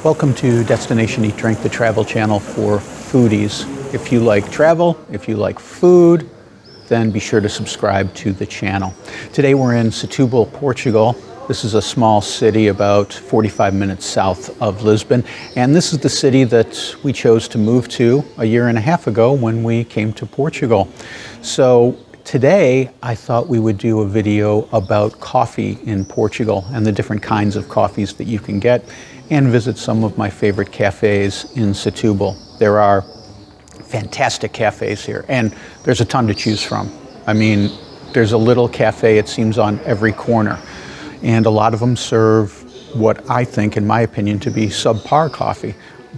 Welcome to Destination Eat Drink, the travel channel for foodies. If you like travel, if you like food, then be sure to subscribe to the channel. Today we're in Setúbal, Portugal. This is a small city about 45 minutes south of Lisbon, and this is the city that we chose to move to a year and a half ago when we came to Portugal. So today I thought we would do a video about coffee in Portugal and the different kinds of coffees that you can get, and visit some of my favorite cafes in Setúbal. There are fantastic cafes here, and there's a ton to choose from. I mean, there's a little cafe, it seems, on every corner, and a lot of them serve what I think, in my opinion, to be subpar coffee.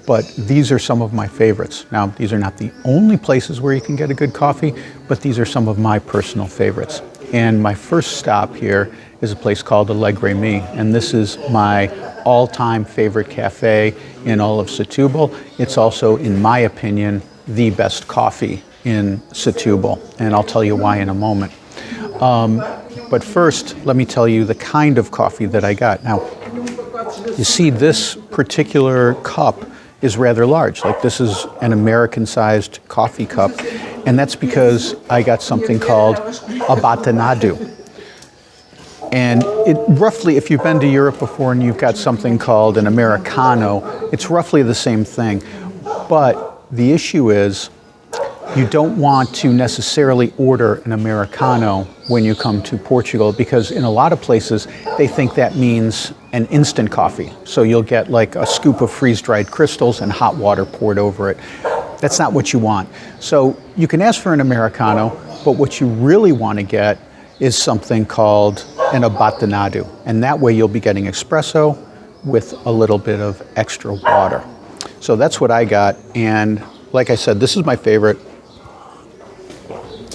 But these are some of my favorites. Now, these are not the only places where you can get a good coffee, but these are some of my personal favorites. And my first stop here is a place called Alegre-me, and this is my all-time favorite cafe in all of Setúbal. It's also, in my opinion, the best coffee in Setúbal, and I'll tell you why in a moment. But first, let me tell you the kind of coffee that I got. Now, you see this particular cup is rather large. Like, this is an American-sized coffee cup, and that's because I got something called Abatanado. And it roughly, if you've been to Europe before and you've got something called an Americano, it's roughly the same thing. But the issue is, you don't want to necessarily order an Americano when you come to Portugal, because in a lot of places they think that means an instant coffee. So you'll get like a scoop of freeze-dried crystals and hot water poured over it. That's not what you want. So you can ask for an Americano, but what you really want to get is something called an Abatanado. And that way you'll be getting espresso with a little bit of extra water. So that's what I got. And like I said, this is my favorite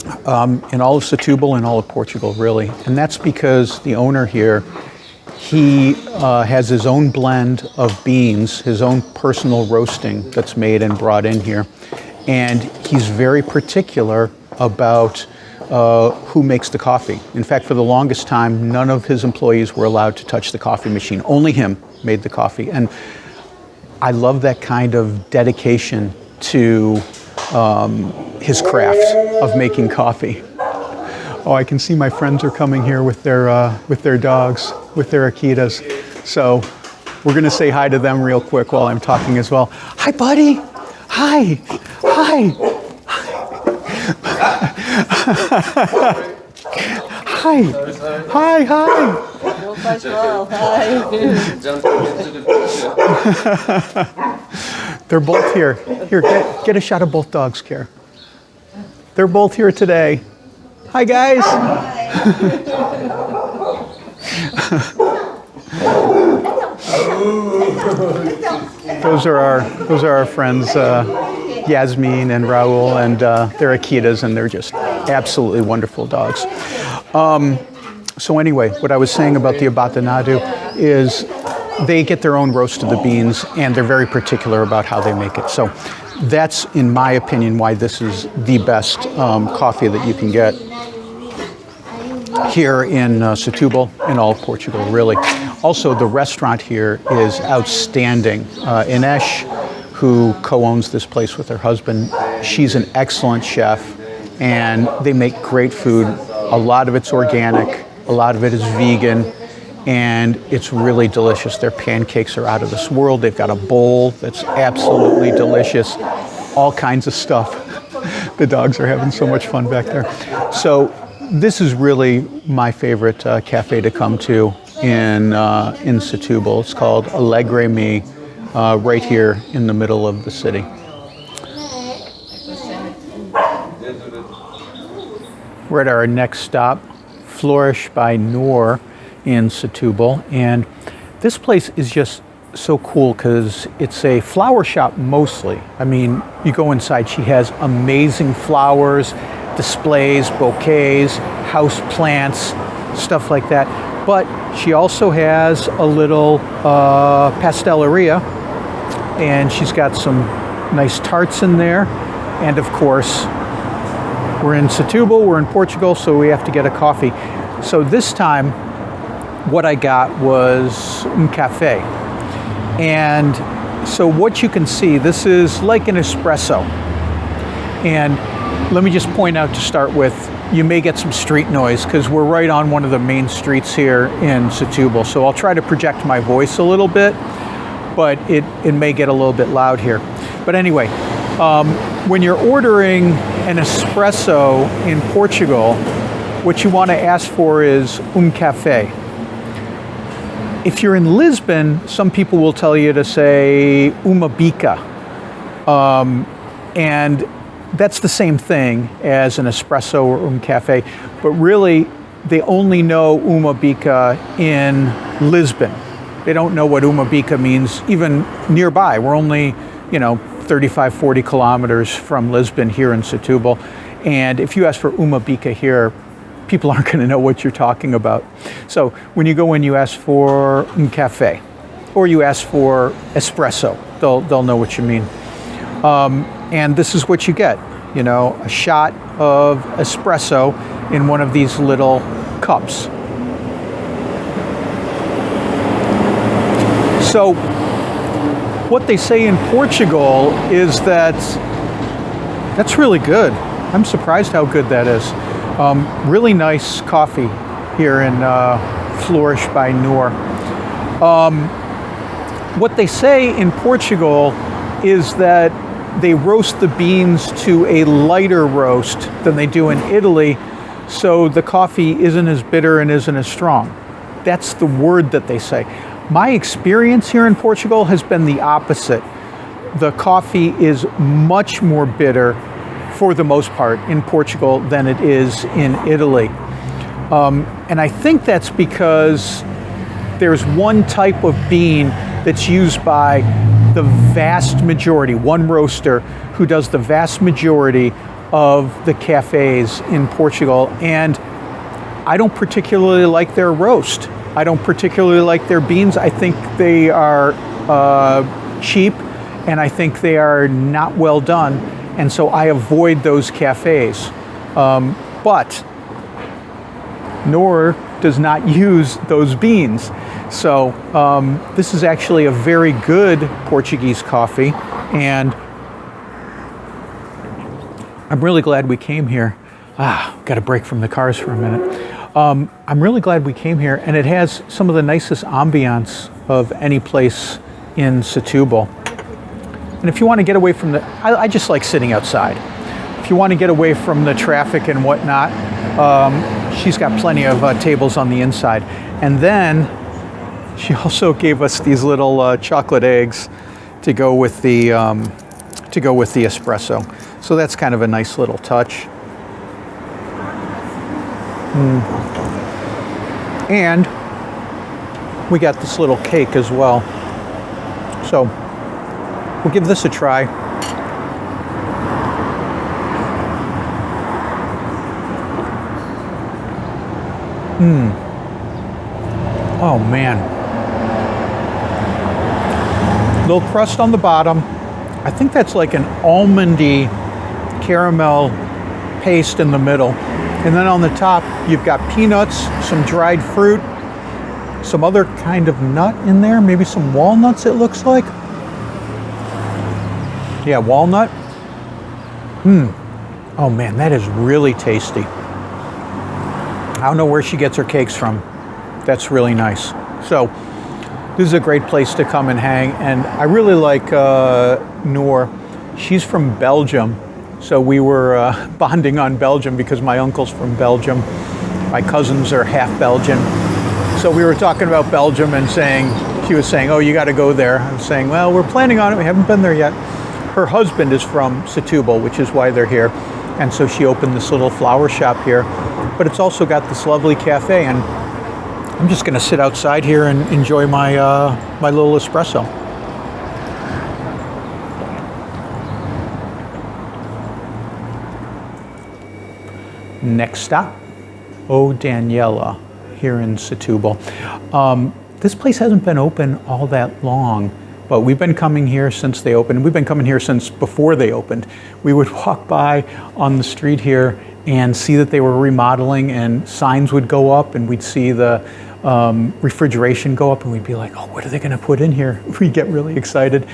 in all of Setúbal and all of Portugal, really. And that's because the owner here, he has his own blend of beans, his own personal roasting that's made and brought in here. And he's very particular about who makes the coffee. In fact, for the longest time, none of his employees were allowed to touch the coffee machine. Only him made the coffee. And I love that kind of dedication to his craft of making coffee. Oh, I can see my friends are coming here with their dogs, with their Akitas. So we're gonna say hi to them real quick while I'm talking as well. Hi, buddy. Hi. Hi. Hi. Hi, hi. They're both here. Here, get a shot of both dogs, Care. They're both here today. Hi, guys. Those are our friends, Yasmin and Raul, and they're Akitas, and they're just absolutely wonderful dogs. So anyway, what I was saying about the Abatanado is they get their own roast of the beans, and they're very particular about how they make it. So that's, in my opinion, why this is the best coffee that you can get here in Setúbal, in all of Portugal, really. Also, the restaurant here is outstanding. Ines, who co-owns this place with her husband, she's an excellent chef, and they make great food. A lot of it's organic, a lot of it is vegan, and it's really delicious. Their pancakes are out of this world. They've got a bowl that's absolutely delicious, all kinds of stuff. The dogs are having so much fun back there. So this is really my favorite cafe to come to in Setúbal. It's called Alegre-me, right here in the middle of the city. We're at our next stop, Flourish by Noor in Setúbal, and this place is just so cool because it's a flower shop mostly. I mean, you go inside, she has amazing flowers, displays, bouquets, house plants, stuff like that. But she also has a little pasteleria, and she's got some nice tarts in there. And of course, we're in Setúbal, we're in Portugal, so we have to get a coffee. So this time, what I got was un café. And So what you can see, this is like an espresso. And let me just point out to start with, you may get some street noise because we're right on one of the main streets here in Setúbal. So I'll try to project my voice a little bit, but it may get a little bit loud here. But anyway, when you're ordering an espresso in Portugal, what you want to ask for is café. If you're in Lisbon, some people will tell you to say uma bica. And that's the same thing as an espresso or café, but really they only know uma bica in Lisbon. They don't know what uma bica means even nearby. We're only, 35, 40 kilometers from Lisbon here in Setúbal. And if you ask for uma bica here, people aren't going to know what you're talking about. So when you go in, you ask for café, or you ask for espresso. They'll know what you mean. And this is what you get, a shot of espresso in one of these little cups. So what they say in Portugal is that's really good. I'm surprised how good that is. Really nice coffee here in Flourish by Noor. What they say in Portugal is that they roast the beans to a lighter roast than they do in Italy, so the coffee isn't as bitter and isn't as strong. That's the word that they say. My experience here in Portugal has been the opposite. The coffee is much more bitter for the most part in Portugal than it is in Italy. And I think that's because there's one type of bean that's used by the vast majority, one roaster who does the vast majority of the cafes in Portugal. And I don't particularly like their roast. I don't particularly like their beans. I think they are cheap, and I think they are not well done. And so I avoid those cafes. But Noor does not use those beans. So this is actually a very good Portuguese coffee, and I'm really glad we came here. Got a break from the cars for a minute. I'm really glad we came here, and it has some of the nicest ambiance of any place in Setúbal. And if you want to get away from I just like sitting outside. If you want to get away from the traffic and whatnot, she's got plenty of tables on the inside. And then she also gave us these little chocolate eggs to go with the espresso. So that's kind of a nice little touch. And we got this little cake as well. So we'll give this a try. Oh man. Little crust on the bottom. I think that's like an almondy caramel paste in the middle. And then on the top, you've got peanuts, some dried fruit, some other kind of nut in there, maybe some walnuts it looks like. Yeah, walnut. Oh man, that is really tasty. I don't know where she gets her cakes from. That's really nice. So this is a great place to come and hang. And I really like Noor. She's from Belgium. So we were bonding on Belgium because my uncle's from Belgium. My cousins are half Belgian. So we were talking about Belgium and she was saying, oh, you got to go there. I was saying, well, we're planning on it. We haven't been there yet. Her husband is from Setúbal, which is why they're here. And so she opened this little flower shop here. But it's also got this lovely cafe. And I'm just going to sit outside here and enjoy my, my little espresso. Next stop, Daniela, here in Setúbal. This place hasn't been open all that long, but we've been coming here since they opened. We've been coming here since before they opened. We would walk by on the street here and see that they were remodeling, and signs would go up, and we'd see the refrigeration go up and we'd be like, oh, what are they going to put in here? We'd get really excited.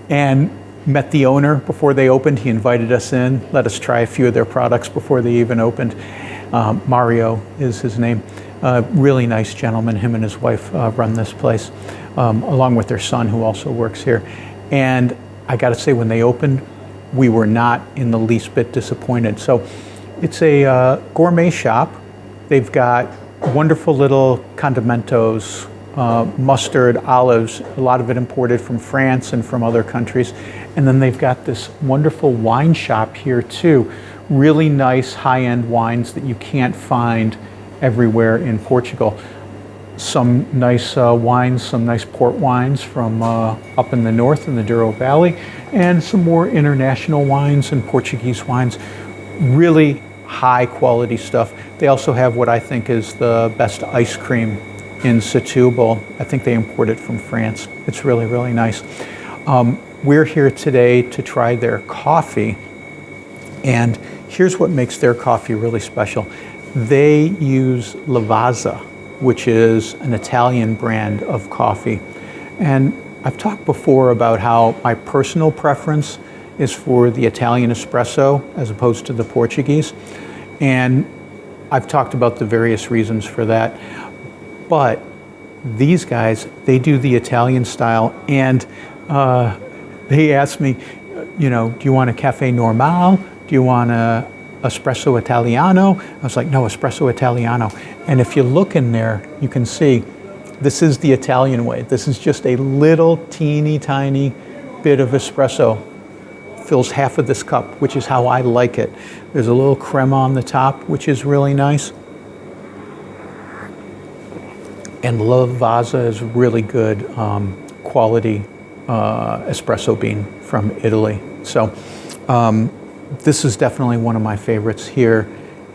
And met the owner before they opened. He invited us in, let us try a few of their products before they even opened. Mario is his name. Really nice gentleman. Him and his wife run this place, along with their son who also works here. And I got to say, when they opened, we were not in the least bit disappointed. So it's a gourmet shop. They've got wonderful little condimentos, mustard, olives, a lot of it imported from France and from other countries. And then they've got this wonderful wine shop here too. Really nice high-end wines that you can't find everywhere in Portugal. Some nice wines, some nice port wines from up in the north in the Douro Valley, and some more international wines and Portuguese wines. Really high quality stuff. They also have what I think is the best ice cream in Setúbal. I think they import it from France. It's really, really nice. We're here today to try their coffee, and here's what makes their coffee really special. They use Lavazza, which is an Italian brand of coffee. And I've talked before about how my personal preference is for the Italian espresso as opposed to the Portuguese. And I've talked about the various reasons for that. But these guys, they do the Italian style, and they asked me, you know, do you want a cafe normal? Do you want a espresso italiano? I was like, no, espresso italiano. And if you look in there, you can see this is the Italian way. This is just a little teeny tiny bit of espresso. Fills half of this cup, which is how I like it. There's a little crema on the top, which is really nice. And Lavazza is really good quality espresso bean from Italy. So this is definitely one of my favorites here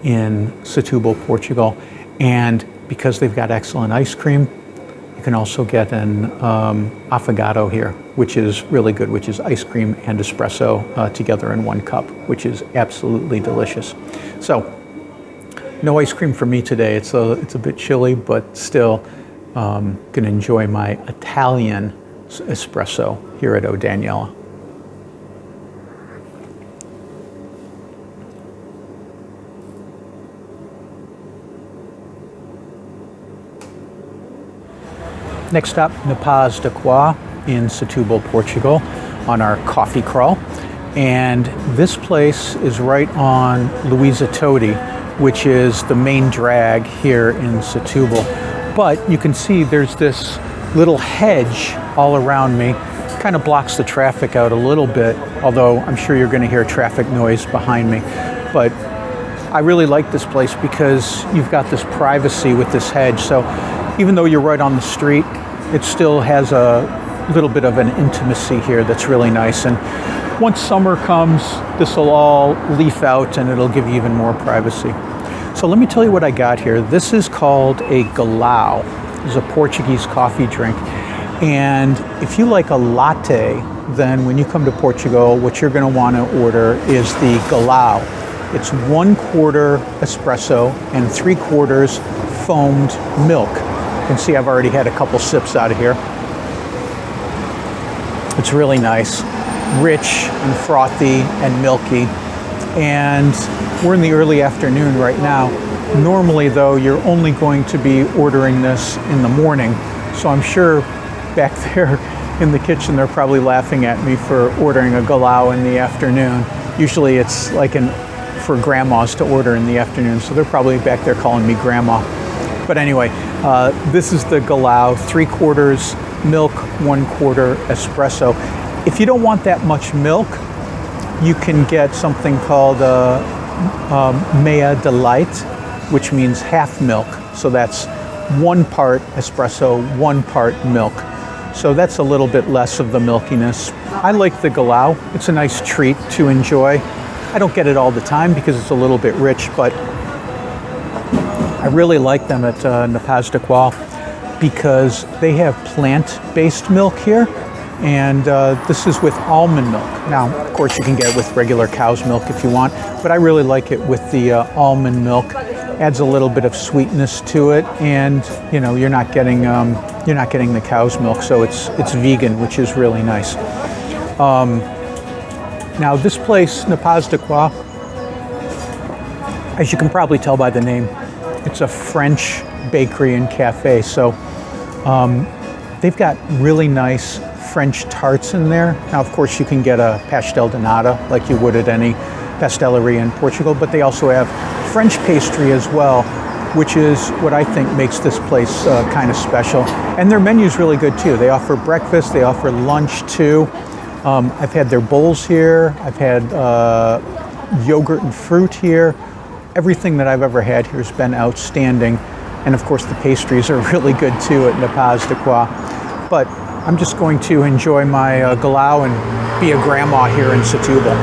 in Setúbal, Portugal. And because they've got excellent ice cream, you can also get an affogato here, which is really good, which is ice cream and espresso together in one cup, which is absolutely delicious. So no ice cream for me today. It's a bit chilly, but still going to enjoy my Italian espresso here at Daniela. Next stop, Nepas de Quoi in Setúbal, Portugal, on our coffee crawl. And this place is right on Luísa Todi, which is the main drag here in Setúbal. But you can see there's this little hedge all around me. Kind of blocks the traffic out a little bit, although I'm sure you're going to hear traffic noise behind me. But I really like this place because you've got this privacy with this hedge. So even though you're right on the street, it still has a little bit of an intimacy here that's really nice. And once summer comes, this will all leaf out and it'll give you even more privacy. So let me tell you what I got here. This is called a Galão. It's a Portuguese coffee drink. And if you like a latte, then when you come to Portugal, what you're going to want to order is the Galão. It's 1/4 espresso and 3/4 foamed milk. You can see I've already had a couple sips out of here. It's really nice, rich and frothy and milky. And we're in the early afternoon right now. Normally though, you're only going to be ordering this in the morning. So I'm sure back there in the kitchen, they're probably laughing at me for ordering a Galão in the afternoon. Usually it's like for grandmas to order in the afternoon. So they're probably back there calling me grandma. But anyway, this is the Galão, 3/4 milk, 1/4 espresso. If you don't want that much milk, you can get something called meia de leite, which means half milk. So that's 1 part espresso, 1 part milk. So that's a little bit less of the milkiness. I like the Galão. It's a nice treat to enjoy. I don't get it all the time because it's a little bit rich, but I really like them at Nepas de Quoi because they have plant-based milk here. And this is with almond milk. Now, of course, you can get it with regular cow's milk if you want, but I really like it with the almond milk. adds a little bit of sweetness to it, and you know, you're not getting the cow's milk, so it's vegan, which is really nice. Now this place, Nepas de Quoi, as you can probably tell by the name, it's a French bakery and cafe. So they've got really nice French tarts in there. Now, of course, you can get a pastel de nata like you would at any pasteleria in Portugal, but they also have French pastry as well, which is what I think makes this place kind of special. And their menu's really good too. They offer breakfast, they offer lunch too. I've had their bowls here. I've had yogurt and fruit here. Everything that I've ever had here has been outstanding. And of course the pastries are really good too at Nepas de Quoi. But I'm just going to enjoy my Galão and be a grandma here in Setúbal.